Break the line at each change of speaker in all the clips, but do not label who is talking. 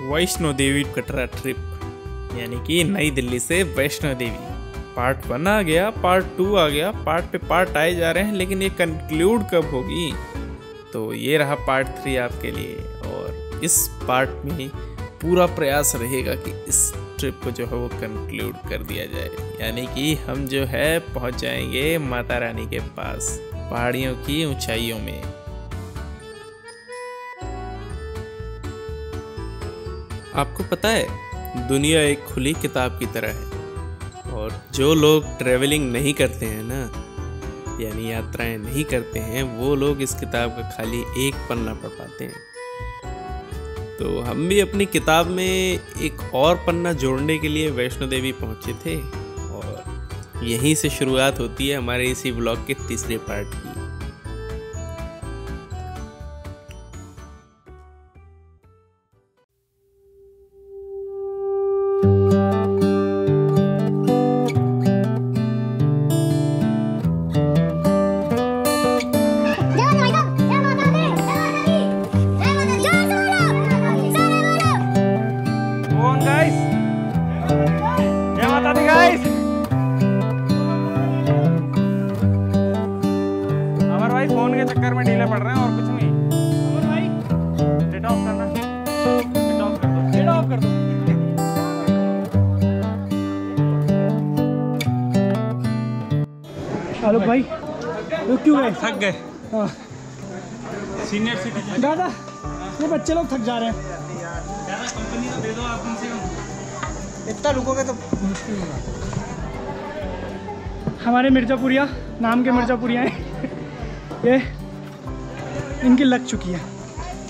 Vaishno Devi Katra trip, यानी कि नई दिल्ली से वैष्णो देवी। पार्ट 1 आ गया, पार्ट 2 आ गया, पार्ट पे पार्ट आए जा रहे हैं, लेकिन ये कंक्लूड कब होगी? तो ये रहा पार्ट 3 आपके लिए। और इस पार्ट में पूरा प्रयास रहेगा कि इस ट्रिप को जो है वो कंक्लूड कर दिया जाए, यानी कि हम जो है पहुंच जाएंगे माता रानी के पास, पहाड़ियों की ऊंचाइयों में। आपको पता है, दुनिया एक खुली किताब की तरह है, और जो लोग ट्रैवलिंग नहीं करते हैं ना, यानी यात्राएं नहीं करते हैं, वो लोग इस किताब का खाली एक पन्ना पढ़ पाते हैं। तो हम भी अपनी किताब में एक और पन्ना जोड़ने के लिए वैष्णो देवी पहुंचे थे, और यहीं से शुरुआत होती है हमारे इसी ब्लॉग के तीसरे पार्ट की।
फोन के चक्कर में ढीले पड़ रहे हैं और कुछ नहीं। अमर भाई डेटा ऑफ करना, डेटा ऑफ कर दो, डेटा ऑफ कर दो।
आलोक भाई रुक क्यों गए?
थक गए।
हाँ
सीनियर सिटीजन
दादा, ये बच्चे लोग थक जा रहे हैं।
ज़्यादा कंपनी तो दे दो आप कम से कम।
इतना रुकोगे तो मुश्किल होगा। हमारे मिर्ज़ापुरिया नाम के मिर्ज़ापुरिया हैं, ये इनकी लग चुकी है,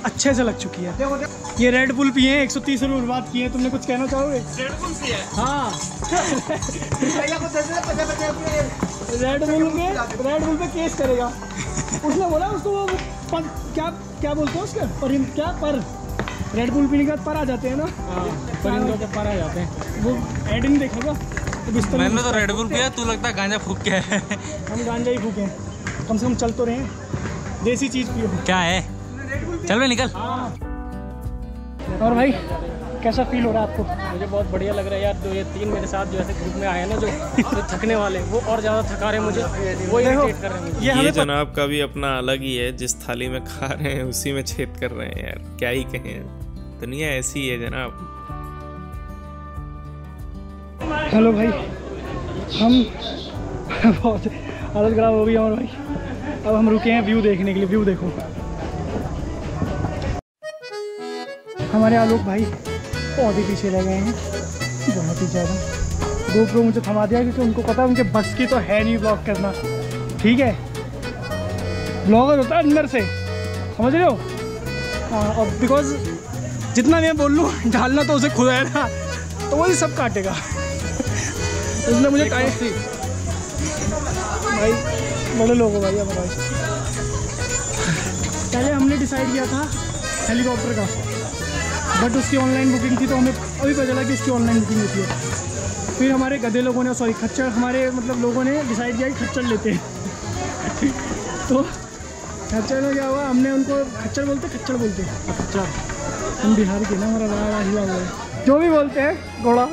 अच्छे से लग चुकी है। ये रेड बुल पिए हैं, 130 रुपये बर्बाद किए हैं। तुमने कुछ कहना चाहोगे?
रेड बुल पिया है?
हाँ रेड बुल पे केस करेगा। उसने बोला उसको वो क्या बोलते हैं उसके पर रेड बुल पीने के बाद पर आ जाते हैं ना। परिंदों के पर आ जाते हैं। वो एड नहीं देखेगा तो
मैंने तो रेड बुल पिया, तू लगता है गांजा फूक के है।
हम गांजा ही फूके, कम से कम चल तो रहे हैं, देसी चीज़ पियो।
क्या है, चल भाई निकल।
और भाई कैसा फील हो रहा है आपको?
मुझे बहुत बढ़िया लग रहा है यार। तो ये 3 मेरे साथ जो ऐसे ग्रुप में आए हैं ना, जो थकने वाले, वो और ज़्यादा थका रहे हैं मुझे, वो इरिटेट कर रहे हैं मुझे।
ये जनाब का भी अपना अलग ही है, जिस थाली में खा रहे हैं उसी में छेद कर रहे हैं यार, क्या ही कहें, दुनिया ऐसी है जनाब।
हेलो भाई, हम बहुत हालत ख़राब हो गई हमारे भाई। अब हम रुके हैं व्यू देखने के लिए। व्यू देखो, हमारे आलोक भाई बहुत ही पीछे रह गए हैं, बहुत ही ज़्यादा। GoPro मुझे थमा दिया क्योंकि उनको पता है उनके बस की तो है नहीं ब्लॉग करना, ठीक है। ब्लॉगर होता है अंदर से, समझ रहे हो? हाँ, और बिकॉज जितना मैं बोल लूँ डालना तो उसे खुद है ना, तो वही सब काटेगा। उसने मुझे भाई बड़े लोग हो भाई। अब भाई पहले हमने डिसाइड किया था हेलीकॉप्टर का, बट उसकी ऑनलाइन बुकिंग थी, तो हमें अभी पता चला कि उसकी ऑनलाइन बुकिंग होती है। फिर हमारे गधे लोगों ने, सॉरी खच्चर, हमारे मतलब लोगों ने डिसाइड किया कि खच्चर लेते हैं। तो खच्चर में क्या हुआ, हमने उनको खच्चर बोलते खच्चर, हम बिहार के ना, हमारा बड़ा हिला हुआ है, जो भी बोलते हैं घोड़ा।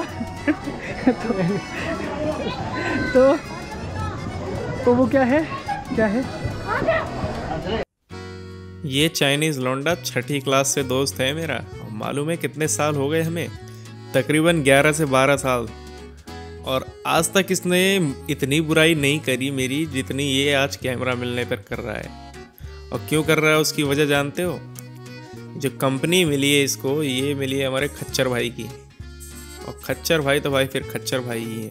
तो वो क्या है
ये चाइनीज़ लौंडा 6ठी क्लास से दोस्त है मेरा। मालूम है कितने साल हो गए हमें? तकरीबन 11 से 12 साल। और आज तक इसने इतनी बुराई नहीं करी मेरी जितनी ये आज कैमरा मिलने पर कर रहा है। और क्यों कर रहा है उसकी वजह जानते हो? जो कंपनी मिली है इसको, ये मिली है हमारे खच्चर भाई की। और खच्चर भाई तो भाई फिर खच्चर भाई ही है।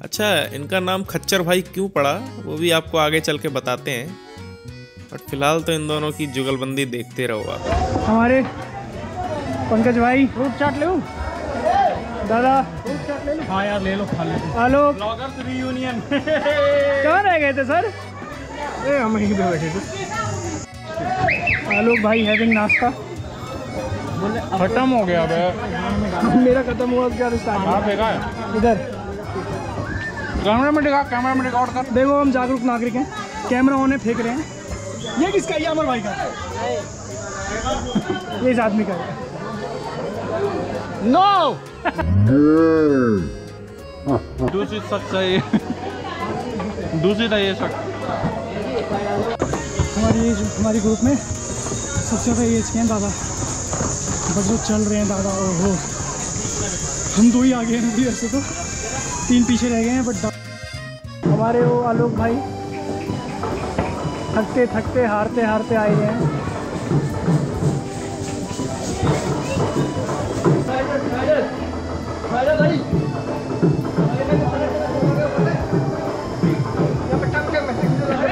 अच्छा, इनका नाम खच्चर भाई क्यों पड़ा वो भी आपको आगे चल के बताते हैं, बट फिलहाल तो इन दोनों की जुगलबंदी देखते रहो आप।
हमारे पंकज भाई फ्रूट चाट ले दादा, फ्रूट चाट ले लो।
हाँ यार ले लो, खा लो।
आलोक
ब्लॉगर्स रियूनियन।
कहाँ रह गए थे सर?
हम यहीं पे बैठे थे।
आलोक भाई हैविंग नाश्ता
खत्म हो गया भाई।
मेरा खत्म हुआ, क्या स्टार्ट?
हाँ फेंका है
इधर
कैमरा में रिकॉर्ड कर।
देखो हम जागरूक नागरिक हैं, कैमरा ऑन है, फेंक रहे हैं। ये किसका? ये अमर भाई का, ये इस आदमी का है।
नो
दूसरी शक चाहिए, दूसरी चाहिए शक।
हमारी ग्रुप में सबसे ज़्यादा एज के हैं दादा, बट जो चल रहे हैं दादा, ओहो हम 2 ही आगे हैं अभी, ऐसे तो 3 पीछे रह गए हैं, बट हमारे वो आलोक भाई थकते थकते हारते हारते आए हैं।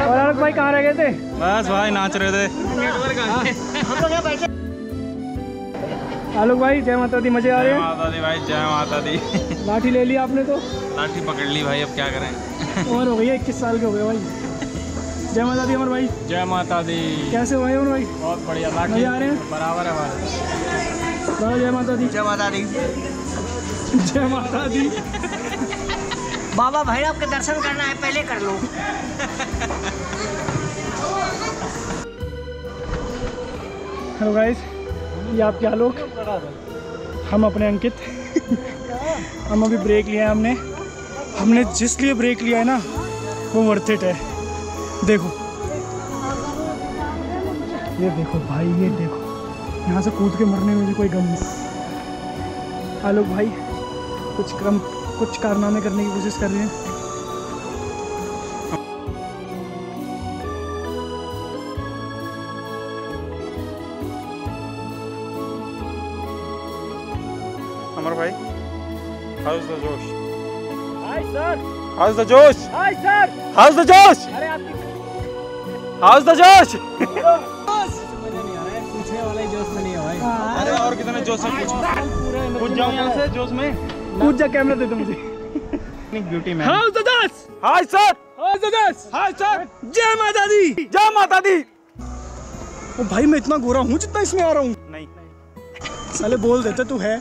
और आलोक भाई कहाँ रह गए थे?
बस भाई नाच रहे थे।
आलोक भाई जय माता दी, मजे आ रहे हैं?
माता दी भाई, जय माता दी।
लाठी ले ली आपने तो?
लाठी पकड़ ली भाई, अब क्या करें।
उम्र हो गई है, 21 साल के हो गए भाई। जय माता दी अमर भाई।
जय माता दी।
कैसे हुए अमर भाई?
बहुत बढ़िया, लाठी
मजे आ रहे हैं?
बराबर है हमारे।
जय माता दी।
जय माता दी।
जय माता दी।
बाबा भैरव के दर्शन करना है, पहले कर लो।
हेलो गाइस, ये आप क्या लोग, हम अपने अंकित। हम अभी ब्रेक लिया है हमने जिस लिए ब्रेक लिया है ना, वो वर्थ इट है। देखो ये देखो भाई, ये देखो, यहाँ से कूद के मरने में भी कोई गम नहीं। आलोक भाई कुछ कारनामे करने की कोशिश कर रहे हैं।
अमर भाई, हाउस द जोश?
Hi sir.
हाउस द जोश?
Hi sir.
हाउस द जोश?
अरे आपकी
हाउस द जोश?
पूछने वाला ही जोश में नहीं है भाई।
अरे और कितने जोश से पूछ जाऊं यहाँ से जोश में?
कूद जा, कैमरा दे दो मुझे।
Beauty man.
हाउस द जोश।
Hi sir.
हाउस द जोश।
Hi sir.
जय माता दी।
जय माता दी।
ओ भाई मैं इतना गोरा हूँ जितना इसमें आ रहा हूँ?
नहीं
साले बोल देते तू है।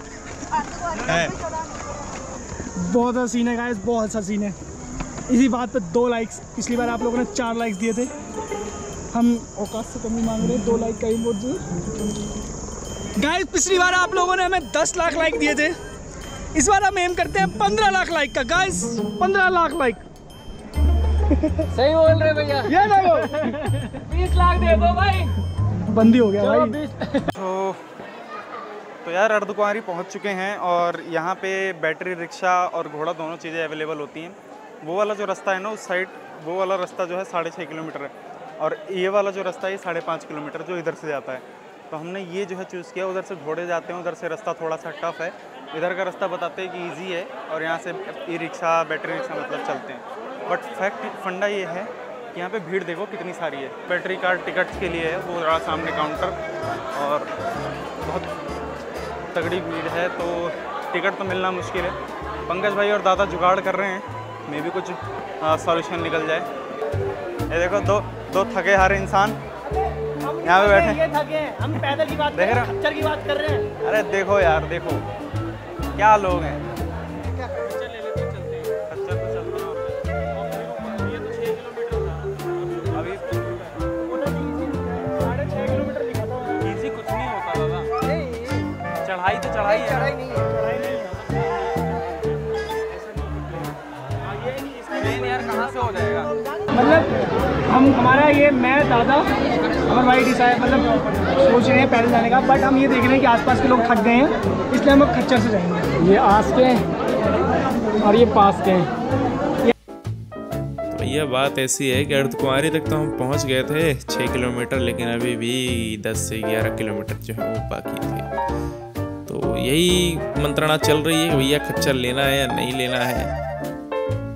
बहुत सा सीन है गाइस, बहुत सा सीन है। इसी बात पे 2 लाइक्स, पिछली बार आप लोगों ने 4 लाइक्स दिए थे, हम औकात से कमी मांग रहे हैं। 2 लाइक का ही बहुत गाइस। पिछली बार आप लोगों ने हमें 10 लाख लाइक दिए थे, इस बार हम एम करते हैं 15 लाख लाइक का गाइस। 15 लाख लाइक।
सही बोल रहे भैया।
ये देखो
20 लाख दे दो भाई।
बंदी हो गया भाई।
तो यार अर्धकुंवारी पहुंच चुके हैं और यहाँ पे बैटरी रिक्शा और घोड़ा दोनों चीज़ें अवेलेबल होती हैं। वो वाला जो रास्ता है ना उस साइड, वो वाला रास्ता जो है 6.5 किलोमीटर है, और ये वाला जो रास्ता है 5.5 किलोमीटर जो इधर से जाता है। तो हमने ये जो है चूज़ किया। उधर से घोड़े जाते हैं, उधर से रास्ता थोड़ा सा टफ है, इधर का रास्ता बताते हैं कि ईजी है, और यहाँ से ई रिक्शा बैटरी रिक्शा मतलब चलते हैं। बट फैक्ट फंडा ये है कि यहाँ पे भीड़ देखो कितनी सारी है। बैटरी कार्ड टिकट्स के लिए है, वो रहा सामने काउंटर, और बहुत तगड़ी भीड़ है, तो टिकट तो मिलना मुश्किल है। पंकज भाई और दादा जुगाड़ कर रहे हैं, मे भी कुछ सॉल्यूशन निकल जाए। ये देखो दो थके हारे इंसान यहाँ पे बैठे।
ये थके, हम पैदल की बात
देख रहे हो?
खच्चर की बात कर रहे हैं।
अरे देखो यार, देखो क्या लोग हैं। अभी
6.5 किलोमीटर लिखा था।
इजी कुछ नहीं होता दादा, चढ़ाई तो चढ़ाई है।
चढ़ाई नहीं है।
यार कहाँ से हो जाएगा?
मतलब हमारा ये, मैं दादा हमारे भाई डिसाइड मतलब सोच रहे हैं पैदल जाने का, बट हम ये देख रहे हैं कि आसपास के लोग थक गए हैं, इसलिए हम खच्चर से जाएंगे।
ये आस के हैं और ये पास के हैं।
तो भैया बात ऐसी है कि अर्धकुंवारी तक तो हम पहुंच गए थे 6 किलोमीटर, लेकिन अभी भी 10 से 11 किलोमीटर जो है वो बाकी थे। तो यही मंत्रणा चल रही है, भैया खच्चर लेना है या नहीं लेना है।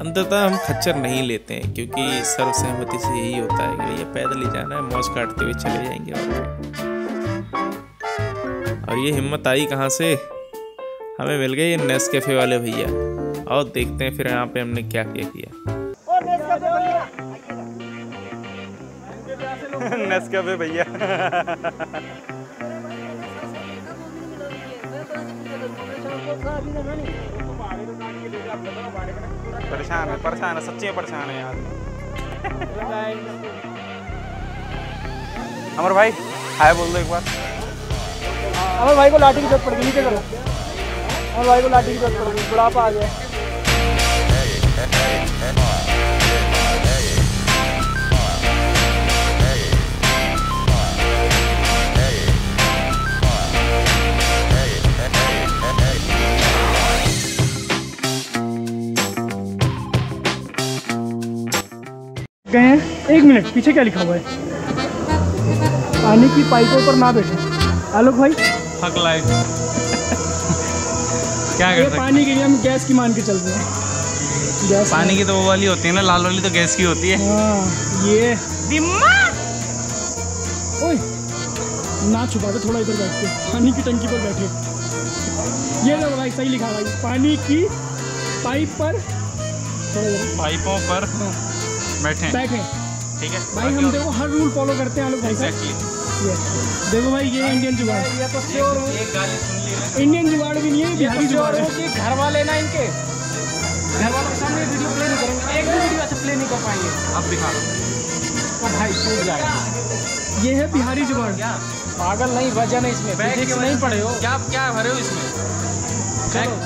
अंततः हम खच्चर नहीं लेते हैं, क्योंकि सर्वसहमति से यही होता है कि भैया पैदल ही जाना है, मौज काटते हुए चले जाएंगे। और ये हिम्मत आई कहाँ से? हमें मिल गए ये नेस्कैफे वाले भैया। और देखते हैं फिर यहाँ पे हमने क्या क्या किया।
नेस्कैफे भैया। परेशान है सच्ची में परेशान है यार। अमर भाई हाय बोल दो एक बार।
हमारे भाई को लाठी की जरूरत पड़ गई, नीचे करो। हमारे भाई को लाठी की जरूरत पड़ गई, बुढ़ापा आ गया। गए हैं। 1 मिनट, पीछे क्या लिखा हुआ है? पानी की पाइपों पर ना बैठे। आलोक भाई
फक लाइफ क्या कर सकते?
पानी के लिए हम गैस की मान के चल रहे हैं। गैस
पानी की तो वो वाली होती है ना, लाल वाली तो गैस की होती है।
हाँ, ये दिमाग। ओए ना छुपा दे, थोड़ा इधर बैठ के पानी की टंकी पर बैठे। ये लो भाई, सही लिखा भाई, पानी की पाइप पर,
पाइपों पर बैठे
बैठे।
ठीक है
भाई हम देखो हर रूल फॉलो करते हैं आलोक भाई साहब। देखो भाई, ये इंडियन जुगाड़,
ये तो श्योर हूं, एक गाली सुन ली ना।
इंडियन जुगाड़ भी नहीं है, बिहारी जुगाड़ है।
कि घर वाले ना इनके घर वालों के सामने वीडियो प्ले नहीं करेंगे, एक भी वीडियो ऐसे प्ले नहीं कर पाएंगे।
अब दिखा दो
तो भाई टूट जाएगा।
ये है बिहारी जुगाड़।
पागल नहीं, वजह नहीं इसमें, फिजिक्स नहीं पढ़े हो।
क्या क्या भरे हो इसमें?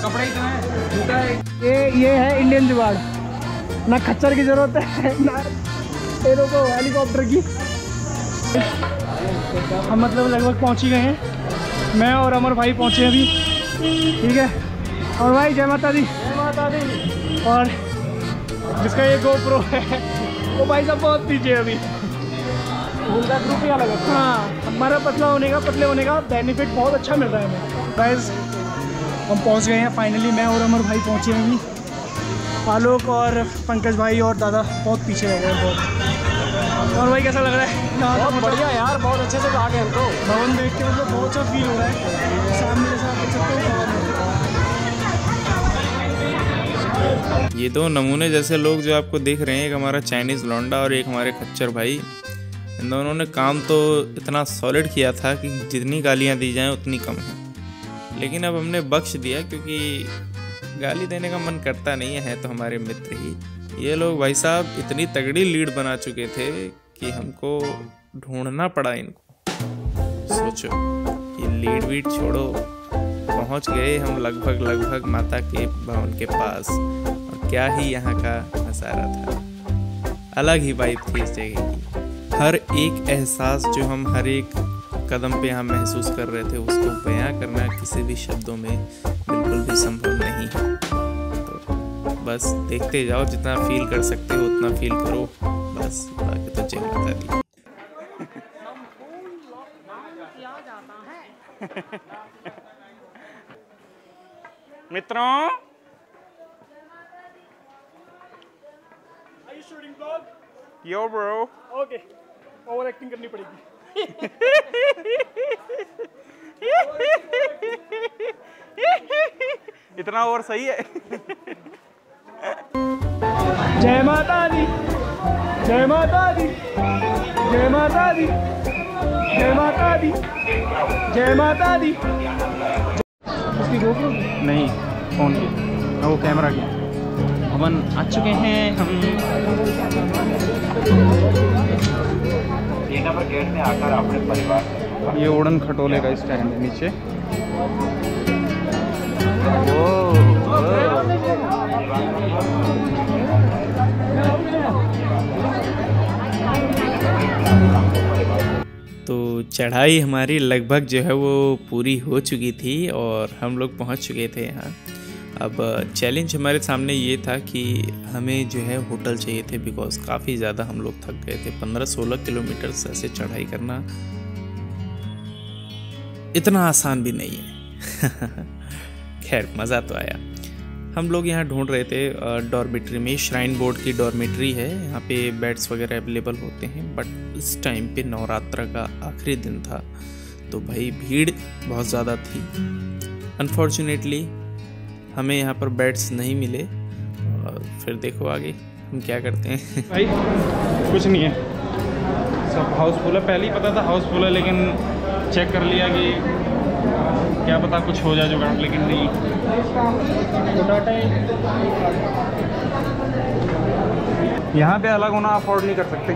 कपड़े ही तो हैं, जूता है।
ये है इंडियन जुगाड़। ना खच्चर की जरूरत है, ना तेरों को हेलीकॉप्टर की। हम मतलब लगभग पहुंच ही गए हैं। मैं और अमर भाई पहुंचे अभी, ठीक है। और भाई जय माता दी। जय माता दी। और जिसका ये GoPro है वो भाई साहब बहुत पीछे अभी।
उनका ग्रुप ही अलग है।
हाँ, हमारा पतले होने का बेनिफिट बहुत अच्छा मिल रहा है हमें। गाइस हम पहुंच गए हैं फाइनली, मैं और अमर भाई पहुंचे हैं अभी। आलोक और पंकज भाई और दादा बहुत पीछे रह गए बहुत। और भाई कैसा लग रहा है?
बहुत बढ़िया यार, बहुत अच्छे से आ गए हम तो।
भवन देख के मतलब बहुत अच्छा फील हो रहा है। सामने जैसा आप देख सकते हो।
ये दो नमूने जैसे लोग जो आपको देख रहे हैं, एक हमारा चाइनीज़ लौंडा और एक हमारे खच्चर भाई, इन दोनों ने काम तो इतना सॉलिड किया था कि जितनी गालियां दी जाएं उतनी कम है। लेकिन अब हमने बख्श दिया क्योंकि गाली देने का मन करता नहीं है तो हमारे मित्र ही। ये लोग भाई साहब इतनी तगड़ी लीड बना चुके थे कि हमको ढूंढना पड़ा इनको। सोचो, ये लीड वीड छोड़ो, पहुंच गए हम लगभग माता के भवन के पास। और क्या ही यहाँ का नज़ारा था, अलग ही वाइब थी इस जगह की। हर एक एहसास जो हम हर एक कदम पे यहाँ महसूस कर रहे थे, उसको बयां करना किसी भी शब्दों में बिल्कुल भी संभव नहीं है। तो बस देखते जाओ, जितना फील कर सकते हो उतना फील करो बस। बाकी तो जय माता दी।
मित्रों, यो ब्रो,
ओके, ओवर एक्टिंग करनी पड़ेगी।
इतना और सही है।
जय माता दी, जय माता दी, जय माता दी, जय माता दी, जय माता दी। उसकी GoPro
नहीं, फोन की, वो कैमरा की। भवन आ चुके हैं हम।
पर गेट में आकर अपने परिवार
ये उड़न खटोले का स्टैंड है नीचे।
तो चढ़ाई हमारी लगभग जो है वो पूरी हो चुकी थी और हम लोग पहुंच चुके थे यहाँ। अब चैलेंज हमारे सामने ये था कि हमें जो है होटल चाहिए थे, बिकॉज काफ़ी ज़्यादा हम लोग थक गए थे। 15-16 किलोमीटर से चढ़ाई करना इतना आसान भी नहीं है। खैर मज़ा तो आया। हम लोग यहाँ ढूंढ रहे थे डॉर्मेट्री में, श्राइन बोर्ड की डॉर्मेट्री है, यहाँ पे बेड्स वगैरह अवेलेबल होते हैं। बट इस टाइम पे नवरात्र का आखिरी दिन था तो भाई भीड़ बहुत ज़्यादा थी। अनफॉर्चुनेटली हमें यहाँ पर बेड्स नहीं मिले। और फिर देखो आगे हम क्या करते हैं।
भाई कुछ नहीं है, सब हाउसफुल है। पहले ही पता था हाउसफुल है, लेकिन चेक कर लिया कि क्या पता कुछ हो जाए जुगाड़, लेकिन नहीं। यहाँ पे अलग होना अफोर्ड नहीं कर सकते।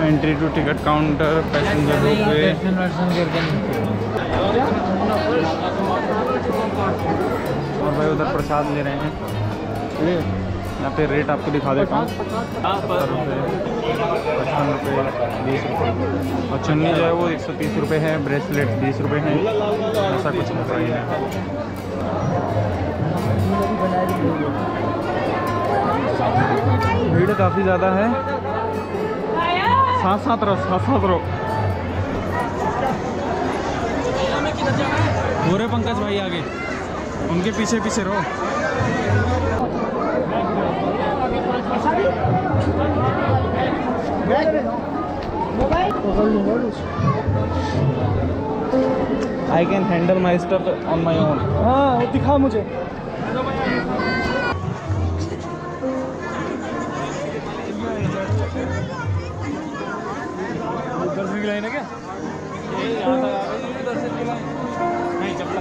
Entry to ticket counter, passenger ropeway. और भाई उधर प्रसाद ले रहे हैं। यहाँ पे रेट आपको दिखा देता हूँ। 70 रुपये, 55 रुपये, 20 रुपये। और चुन्नी जो है वो 130 रुपये है, ब्रेसलेट 20 रुपये है। ऐसा कुछ प्राइस है। भीड़ काफ़ी ज़्यादा है। साथ रहो। गोरे पंकज भाई आगे, उनके पीछे पीछे रहो। I can handle my stuff on my own.
हाँ दिखा मुझे।
दर्शन की लाइन है क्या? यहाँ तक आ गई दर्शन की लाइन। नहीं चप्पल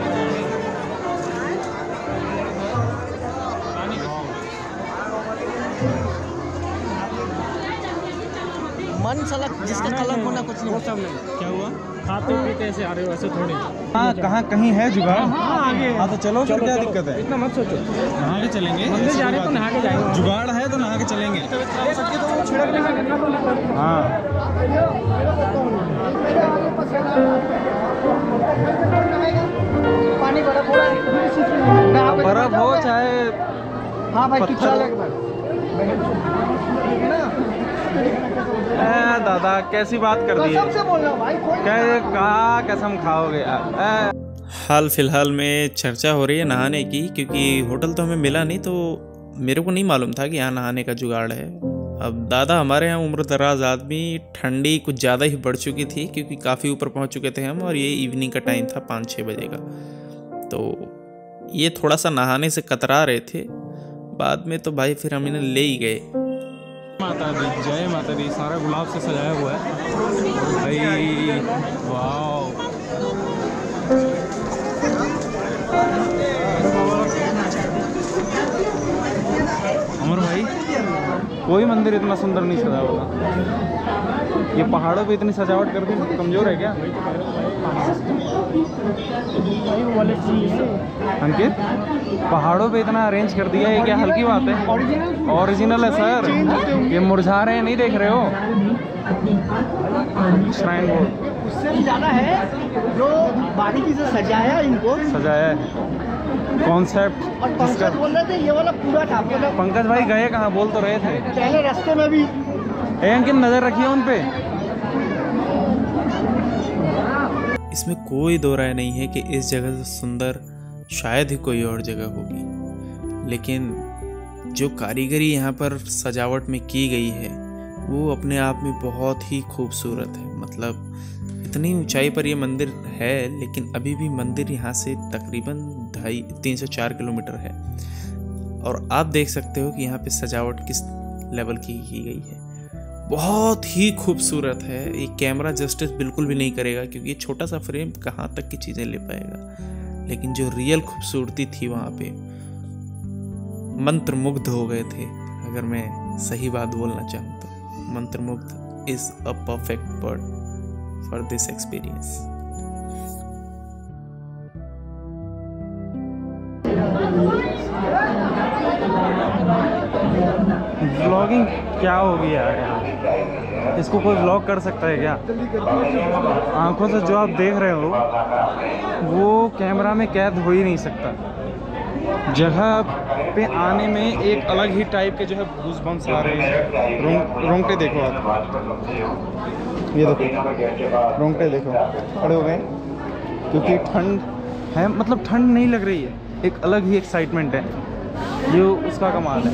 मन सलग जिसका कलर होना कुछ नहीं।
वो सब नहीं।
क्या हुआ?
खाते पीते ऐसे आ रहे हो ऐसे थोड़ी।
हाँ कहीं है जुगाड़?
हाँ आगे।
हाँ तो चलो फिर, क्या दिक्कत है?
इतना मत सोचो।
नहा के चलेंगे।
मंदिर जा रहे तो नहा के जाएंगे।
जुगाड़ है तो नहा के चलेंगे। हाँ
पानी बर्फ हो रहा है।
बर्फ हो चाहे
हाँ भाई तू चल एक बार।
दादा कैसी बात कर दी है?
कसम से बोल रहा हूँ भाई, कोई
कहा कसम खाओगे यार।
हाल फिलहाल में चर्चा हो रही है नहाने की, क्योंकि होटल तो हमें मिला नहीं, तो मेरे को नहीं मालूम था कि यहाँ नहाने का जुगाड़ है। अब दादा हमारे यहाँ उम्र दराज आदमी, ठंडी कुछ ज़्यादा ही बढ़ चुकी थी क्योंकि काफ़ी ऊपर पहुँच चुके थे हम, और ये इवनिंग का टाइम था 5-6 बजे का। तो ये थोड़ा सा नहाने से कतरा रहे थे। बाद में तो भाई फिर हम इन्हें ले ही गए।
माता दी, जय माता दी। सारा गुलाब से सजाया हुआ है भाई। वाह अमर भाई, कोई मंदिर इतना सुंदर नहीं सजा होगा। ये पहाड़ों पे इतनी सजावट कर दी, कमजोर है क्या अंकित? पहाड़ों पे इतना अरेंज कर दिया, ये क्या हल्की बात है? ओरिजिनल है सर, ये मुरझा रहे हैं, नहीं देख रहे हो? श्राइन बोर्ड
उससे भी ज़्यादा है जो बारीकी से सजाया इनको,
सजाया है। कॉन्सेप्ट
और पंकज बोल रहे थे ये वाला पूरा था।
पंकज भाई गए कहाँ? बोल तो रहे थे
पहले रास्ते में भी।
अंकित नजर रखिए उन पे।
इसमें कोई दो राय नहीं है कि इस जगह से सुंदर शायद ही कोई और जगह होगी, लेकिन जो कारीगरी यहाँ पर सजावट में की गई है वो अपने आप में बहुत ही खूबसूरत है। मतलब इतनी ऊंचाई पर ये मंदिर है, लेकिन अभी भी मंदिर यहाँ से तकरीबन 304 किलोमीटर है। और आप देख सकते हो कि यहाँ पे सजावट किस लेवल की गई है। बहुत ही खूबसूरत है। ये कैमरा जस्टिस बिल्कुल भी नहीं करेगा, क्योंकि ये छोटा सा फ्रेम कहाँ तक की चीज़ें ले पाएगा। लेकिन जो रियल खूबसूरती थी वहाँ पे, मंत्रमुग्ध हो गए थे। अगर मैं सही बात बोलना चाहूँ तो मंत्रमुग्ध is a perfect word for this experience.
Vlogging क्या होगी यार यहाँ? इसको कोई व्लॉग कर सकता है क्या? आंखों से जो आप देख रहे हो वो कैमरा में कैद हो ही नहीं सकता। जगह पे आने में एक अलग ही टाइप के जो है गूज़बम्स आ रहे हैं। रोंगटे देखो आप, ये देखो रोंगटे देखो खड़े हो गए, क्योंकि ठंड है। मतलब ठंड नहीं लग रही है, एक अलग ही एक्साइटमेंट है। ये उसका कमाल है।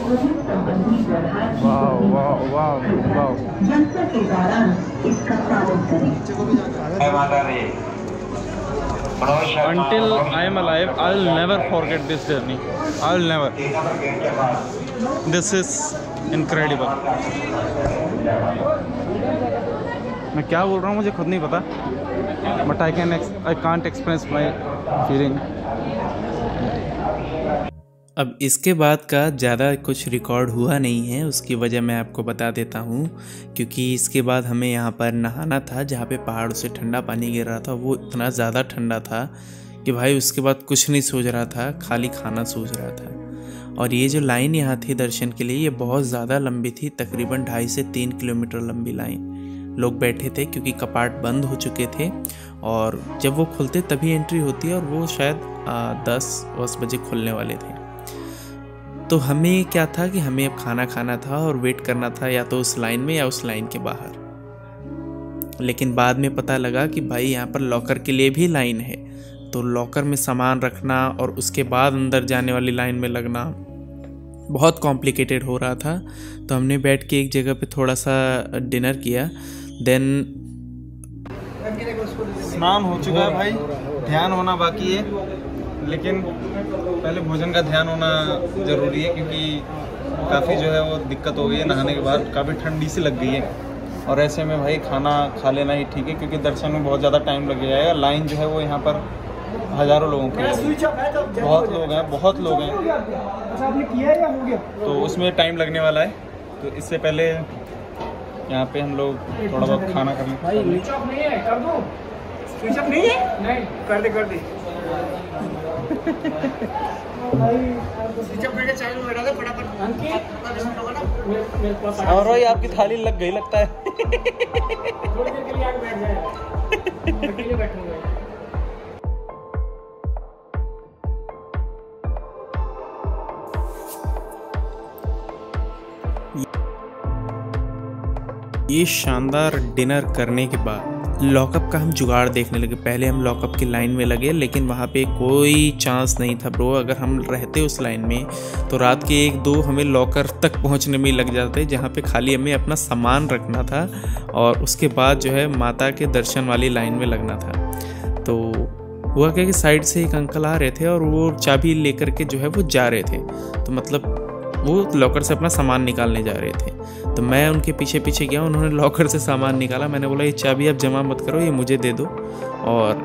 वाह वाह वाह वाह। Until I am alive, I'll never forget this journey. I'll never. This is incredible. मैं क्या बोल रहा हूँ मुझे खुद नहीं पता, but I can't express my feeling.
अब इसके बाद का ज़्यादा कुछ रिकॉर्ड हुआ नहीं है, उसकी वजह मैं आपको बता देता हूँ। क्योंकि इसके बाद हमें यहाँ पर नहाना था, जहाँ पे पहाड़ों से ठंडा पानी गिर रहा था। वो इतना ज़्यादा ठंडा था कि भाई उसके बाद कुछ नहीं सोच रहा था, खाली खाना सोच रहा था। और ये जो लाइन यहाँ थी दर्शन के लिए, ये बहुत ज़्यादा लंबी थी, तकरीबन 2.5 से 3 किलोमीटर लंबी लाइन। लोग बैठे थे क्योंकि कपाट बंद हो चुके थे और जब वो खुलते तभी एंट्री होती है, और वो शायद 10 बजे खुलने वाले थे। तो हमें क्या था कि हमें अब खाना खाना था और वेट करना था, या तो उस लाइन में या उस लाइन के बाहर। लेकिन बाद में पता लगा कि भाई यहाँ पर लॉकर के लिए भी लाइन है, तो लॉकर में सामान रखना और उसके बाद अंदर जाने वाली लाइन में लगना बहुत कॉम्प्लिकेटेड हो रहा था। तो हमने बैठ के एक जगह पे थोड़ा सा डिनर किया। देन
स्नान हो चुका है भाई, ध्यान होना बाकी है, लेकिन पहले भोजन का ध्यान होना ज़रूरी है, क्योंकि काफ़ी जो है वो दिक्कत हो गई है नहाने के बाद, काफ़ी ठंडी सी लग गई है। और ऐसे में भाई खाना खा लेना ही ठीक है, क्योंकि दर्शन में बहुत ज़्यादा टाइम लग जाएगा। लाइन जो है वो यहाँ पर हज़ारों लोगों की है, बहुत लोग हैं।
अच्छा, आपने किया है या हो गया?
तो उसमें टाइम लगने वाला है, तो इससे पहले यहाँ पे हम लोग थोड़ा बहुत खाना कर लें।
स्विच ऑफ नहीं है, कर दो। स्विच ऑफ नहीं है? नहीं, कर दे स्विच ऑफ करके चैनल में डाल दे फटाफट।
और भाई आपकी थाली लग गई लगता है।
थोड़ी देर के लिए आके बैठ जाए, अकेले बैठूंगा।
ये शानदार डिनर करने के बाद लॉकअप का हम जुगाड़ देखने लगे। पहले हम लॉकअप की लाइन में लगे, लेकिन वहाँ पे कोई चांस नहीं था ब्रो। अगर हम रहते उस लाइन में तो रात के 1-2 हमें लॉकर तक पहुँचने में लग जाते, जहाँ पे खाली हमें अपना सामान रखना था और उसके बाद जो है माता के दर्शन वाली लाइन में लगना था। तो हुआ क्या कि साइड से एक अंकल आ रहे थे और वो चाबी लेकर के जो है वो जा रहे थे, तो मतलब वो लॉकर से अपना सामान निकालने जा रहे थे। तो मैं उनके पीछे पीछे गया, उन्होंने लॉकर से सामान निकाला। मैंने बोला ये चाबी आप जमा मत करो, ये मुझे दे दो। और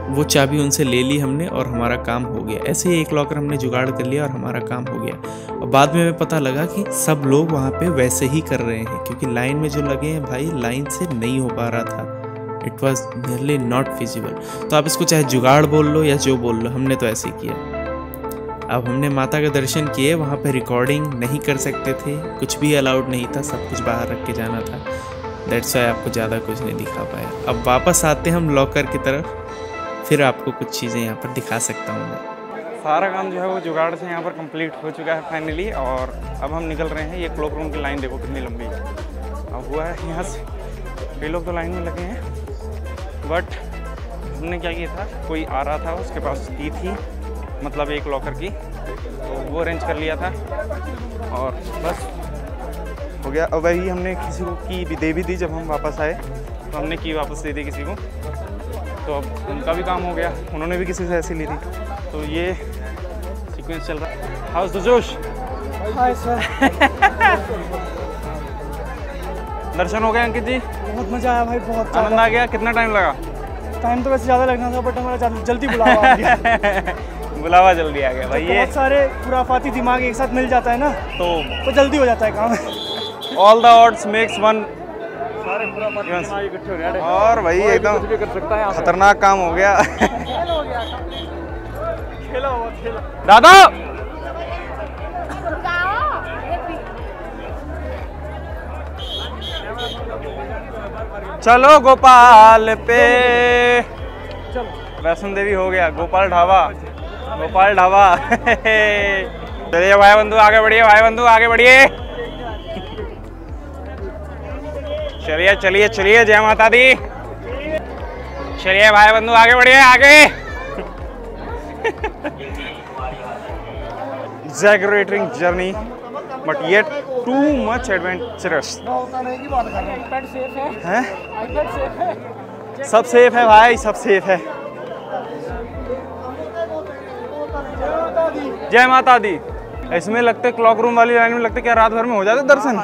वो चाबी उनसे ले ली हमने और हमारा काम हो गया। ऐसे ही एक लॉकर हमने जुगाड़ कर लिया और हमारा काम हो गया। और बाद में हमें पता लगा कि सब लोग वहाँ पे वैसे ही कर रहे हैं, क्योंकि लाइन में जो लगे हैं भाई लाइन से नहीं हो पा रहा था। It was nearly not feasible. तो आप इसको चाहे जुगाड़ बोल लो या जो बोल लो, हमने तो ऐसे किया। अब हमने माता के दर्शन किए, वहाँ पे रिकॉर्डिंग नहीं कर सकते थे, कुछ भी अलाउड नहीं था, सब कुछ बाहर रख के जाना था। दैट्स वाई आपको ज़्यादा कुछ नहीं दिखा पाया। अब वापस आते हम लॉकर की तरफ, फिर आपको कुछ चीज़ें यहाँ पर दिखा सकता हूँ मैं।
सारा काम जो है वो जुगाड़ से यहाँ पर कंप्लीट हो चुका है फाइनली, और अब हम निकल रहे हैं। ये क्लॉक रूम की लाइन देखो कितनी लंबी है। अब हुआ है यहाँ से कई लोग तो लाइन में लगे हैं, बट हमने क्या किया था, कोई आ रहा था उसके पास की थी, मतलब एक लॉकर की, तो वो अरेंज कर लिया था और बस हो गया। अब वही हमने किसी को की भी दे भी दी, जब हम वापस आए तो हमने की वापस दे दी किसी को, तो अब उनका भी काम हो गया, उन्होंने भी किसी से ऐसी ली थी। तो ये सीक्वेंस चल रहा है। हाउस द जोश?
Hi sir.
दर्शन हो गए अंकित जी?
बहुत मज़ा आया भाई, बहुत
आनंद आ गया। कितना टाइम लगा?
टाइम तो वैसे ज़्यादा लगना था, बट हमारा जल्दी बुलावा आ गया।
बुलावा जल्दी आ गया भाई। ये
बहुत सारे खुराफाती दिमाग एक साथ मिल जाता है ना, तो जल्दी हो जाता है काम।
All the odds makes one. और भाई एकदम खतरनाक काम हो गया। दादा चलो गोपाल पे। वैष्णो देवी हो गया, गोपाल ढाबा, गोपाल ढाबा। चलिए भाई बंधु आगे बढ़िए, भाई बंधु आगे बढ़िए। चलिए चलिए चलिए, जय माता दी। चलिए भाई बंधु आगे बढ़िए, आगे। Exhilarating journey, but yet too much adventurous. हैं? सब सेफ है भाई, सब सेफ है। जय माता दी। इसमें लगते क्लॉक रूम वाली लाइन में लगते क्या रात भर में हो जाते दर्शन?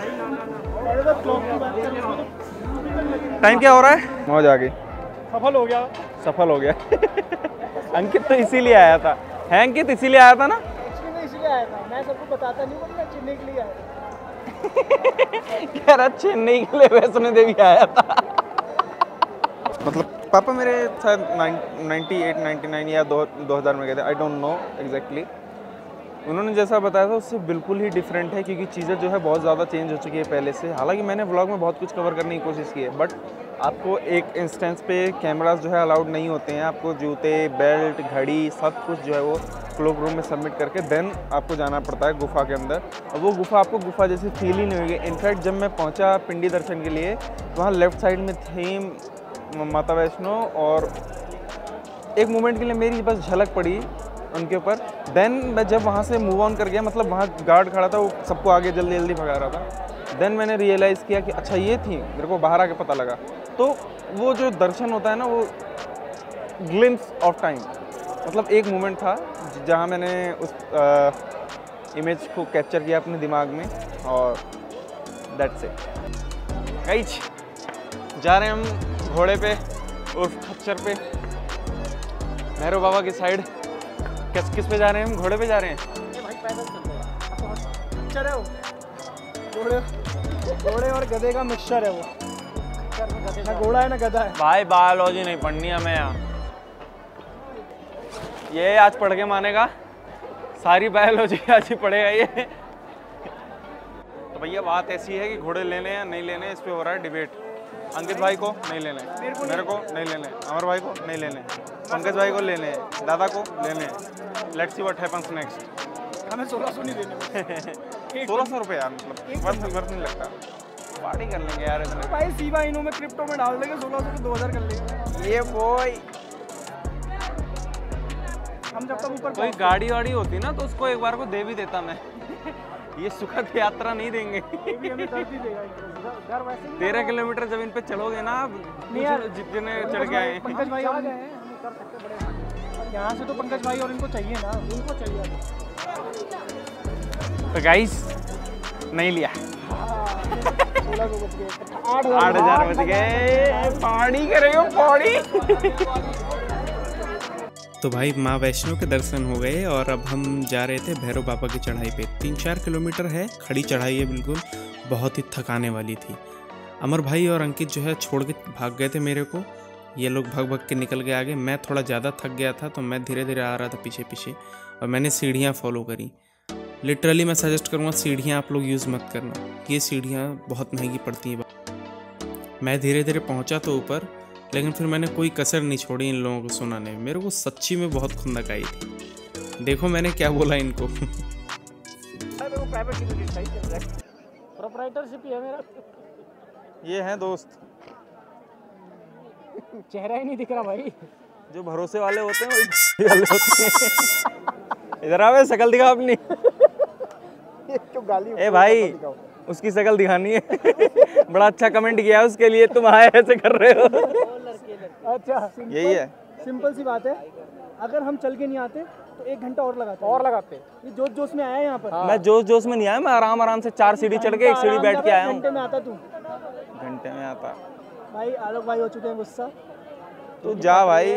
टाइम क्या हो रहा है? मौज आ गई,
सफल हो गया,
सफल हो गया। अंकित तो इसीलिए आया था, है अंकित इसीलिए आया था ना?
लिए आया था, मैं सबको बताता नहीं हूँ, मैं चेन्नई के लिए आया था।
कह रहा चेन्नई के लिए वैष्णो देवी आया था। मतलब पापा मेरे शायद 98, 99 या 2000 में गए थे, आई डोंट नो एग्जैक्टली। उन्होंने जैसा बताया था उससे बिल्कुल ही डिफरेंट है, क्योंकि चीज़ें जो है बहुत ज़्यादा चेंज हो चुकी है पहले से। हालांकि मैंने व्लॉग में बहुत कुछ कवर करने की कोशिश की है, बट आपको एक इंस्टेंस पे कैमरास जो है अलाउड नहीं होते हैं। आपको जूते, बेल्ट, घड़ी सब कुछ जो है वो क्लोक रूम में सबमिट करके देन आपको जाना पड़ता है गुफा के अंदर। और वो गुफा आपको गुफा जैसी फील ही नहीं होगी। इनफैक्ट जब मैं पहुँचा पिंडी दर्शन के लिए, वहाँ लेफ़्ट साइड में थी माता वैष्णो, और एक मोमेंट के लिए मेरी बस झलक पड़ी उनके ऊपर। देन मैं जब वहाँ से मूव ऑन कर गया, मतलब वहाँ गार्ड खड़ा था, वो सबको आगे जल्दी जल्दी भगा रहा था। देन मैंने रियलाइज़ किया कि अच्छा ये थी, मेरे को बाहर आके पता लगा। तो वो जो दर्शन होता है ना, वो ग्लिम्स ऑफ टाइम, मतलब एक मोमेंट था जहाँ मैंने उस इमेज को कैप्चर किया अपने दिमाग में, और दैट्स इट गाइस। जा रहे हैं हम घोड़े पे उर्फ खच्चर पे, भैरव बाबा की साइड। किस पे जा रहे हैं हम? घोड़े पे जा रहे हैं।
भाई पैदल चलते हैं, मिक्सचर है वो, घोड़े और गधे का मिक्सचर है वो, ना घोड़ा है ना गधा है।
भाई बायोलॉजी नहीं पढ़नी हमें यहाँ, ये आज पढ़ के मानेगा, सारी बायोलॉजी आज ही पढ़ेगा ये। तो भैया बात ऐसी है कि घोड़े लेने हैं नहीं लेने, इस पे हो रहा है डिबेट। अंकित भाई को नहीं लेने, मेरे को नहीं लेने, अमर भाई को नहीं लेने, पंकज भाई को लेने, दादा को लेने। Let's see what happens next.
हमें 1600 नहीं देने।
1600 रुपये यार, मतलब वर्थ नहीं लगता। पार्टी कर लेंगे यार इतने।
भाई सीवा इनो में क्रिप्टो में डाल देंगे, 1600 को 2000 कर लेंगे।
ये बोई,
हम जब तक ऊपर
कोई गाड़ी वाड़ी होती ना तो उसको एक बार को दे भी देता मैं। ये सुखद यात्रा नहीं देंगे।
भी हमें दर्द ही देगा घर वैसे ही।
13 किलोमीटर जब इन पे चलोगे ना, जितने चढ़ के आए।
पंकज भाई आ गए हैं, हम कर सकते बड़े। यहाँ से तो पंकज भाई और इनको चाहिए ना, उनको चाहिए।
तो गाइस नहीं लिया,
1600 बच गए,
8000 बच गए। पार्टी करेंगे पार्टी।
तो भाई माँ वैष्णो के दर्शन हो गए और अब हम जा रहे थे भैरव बाबा की चढ़ाई पे। 3-4 किलोमीटर है, खड़ी चढ़ाई है बिल्कुल, बहुत ही थकाने वाली थी। अमर भाई और अंकित जो है छोड़ के भाग गए थे मेरे को, ये लोग भाग भाग के निकल गए आगे। मैं थोड़ा ज़्यादा थक गया था तो मैं धीरे धीरे आ रहा था पीछे पीछे, और मैंने सीढ़ियाँ फॉलो करी। लिटरली मैं सजेस्ट करूँगा सीढ़ियाँ आप लोग यूज़ मत करना, ये सीढ़ियाँ बहुत महंगी पड़ती हैं। मैं धीरे धीरे पहुँचा तो ऊपर, लेकिन फिर मैंने कोई कसर नहीं छोड़ी इन लोगों को सुनाने में। मेरे को सच्ची में बहुत खुंदक आई थी। देखो मैंने क्या बोला इनको।
प्रोप्राइटरशिप ही है मेरा।
ये हैं दोस्त,
चेहरा ही नहीं दिख रहा भाई।
जो भरोसे वाले होते हैं वही वाले होते हैं। इधर आवे, शकल दिखा अपनी।
क्यों गाली?
ए भाई, उसकी शकल दिखानी है। बड़ा अच्छा कमेंट किया है उसके लिए, तुम आए ऐसे कर रहे हो।
अच्छा
यही है,
सिंपल सी बात है। अगर हम चल के नहीं आते तो 1 घंटा और लगाते। ये जोश जोश में आया है यहाँ पर।
मैं जोश में नहीं आया, मैं आराम से 4 सीढ़ी चढ़ के 1 सीढ़ी बैठ के आया हूँ।
घंटे में आता तू?
घंटे में आता
भाई आलोक भाई हो चुके हैं गुस्सा।
तू जा भाई।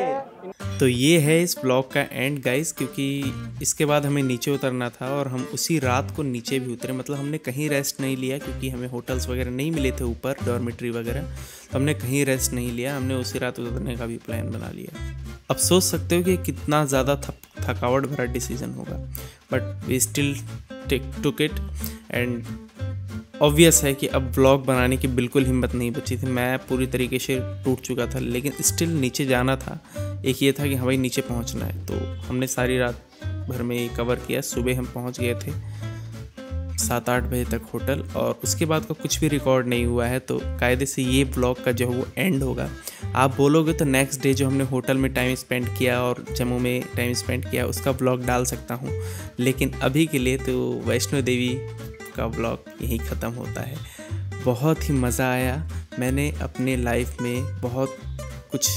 तो ये है इस ब्लॉग का एंड गाइस, क्योंकि इसके बाद हमें नीचे उतरना था और हम उसी रात को नीचे भी उतरे। मतलब हमने कहीं रेस्ट नहीं लिया, क्योंकि हमें होटल्स वगैरह नहीं मिले थे ऊपर, डॉर्मेट्री वगैरह, तो हमने कहीं रेस्ट नहीं लिया। हमने उसी रात उतरने का भी प्लान बना लिया। अब सोच सकते हो कि कितना ज़्यादा थकावट भरा डिसीजन होगा, but we still took it. And obvious है कि अब ब्लॉग बनाने की बिल्कुल हिम्मत नहीं बची थी। मैं पूरी तरीके से टूट चुका था, लेकिन स्टिल नीचे जाना था। एक ये था कि हाँ भाई नीचे पहुंचना है, तो हमने सारी रात भर में ये कवर किया। सुबह हम पहुंच गए थे 7-8 बजे तक होटल, और उसके बाद का कुछ भी रिकॉर्ड नहीं हुआ है। तो कायदे से ये ब्लॉग का जो है वो एंड होगा। आप बोलोगे तो नेक्स्ट डे जो हमने होटल में टाइम स्पेंड किया और जम्मू में टाइम स्पेंड किया उसका ब्लॉग डाल सकता हूँ, लेकिन अभी के लिए तो वैष्णो देवी का ब्लॉग यहीं ख़त्म होता है। बहुत ही मज़ा आया। मैंने अपने लाइफ में बहुत कुछ,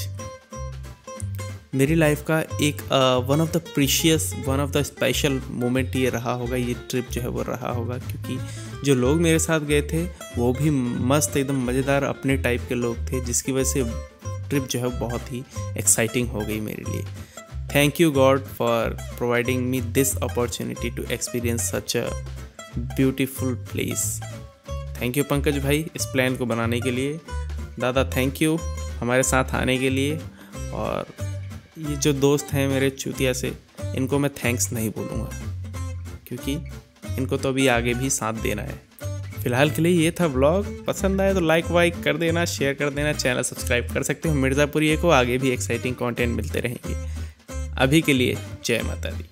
मेरी लाइफ का एक one of the precious, one of the special moment ये रहा होगा, ये ट्रिप जो है वो रहा होगा, क्योंकि जो लोग मेरे साथ गए थे वो भी मस्त एकदम मज़ेदार अपने टाइप के लोग थे, जिसकी वजह से ट्रिप जो है बहुत ही एक्साइटिंग हो गई मेरे लिए। Thank you God for providing me this opportunity to experience such a beautiful place. Thank you Pankaj भाई इस प्लान को बनाने के लिए। दादा थैंक यू हमारे साथ आने के लिए। और ये जो दोस्त हैं मेरे चूतिया से, इनको मैं थैंक्स नहीं बोलूँगा क्योंकि इनको तो अभी आगे भी साथ देना है। फ़िलहाल के लिए ये था व्लॉग। पसंद आए तो लाइक वाइक कर देना, शेयर कर देना, चैनल सब्सक्राइब कर सकते हो मिर्ज़ापुरिये को। आगे भी एक्साइटिंग कंटेंट मिलते रहेंगे। अभी के लिए जय माता दी।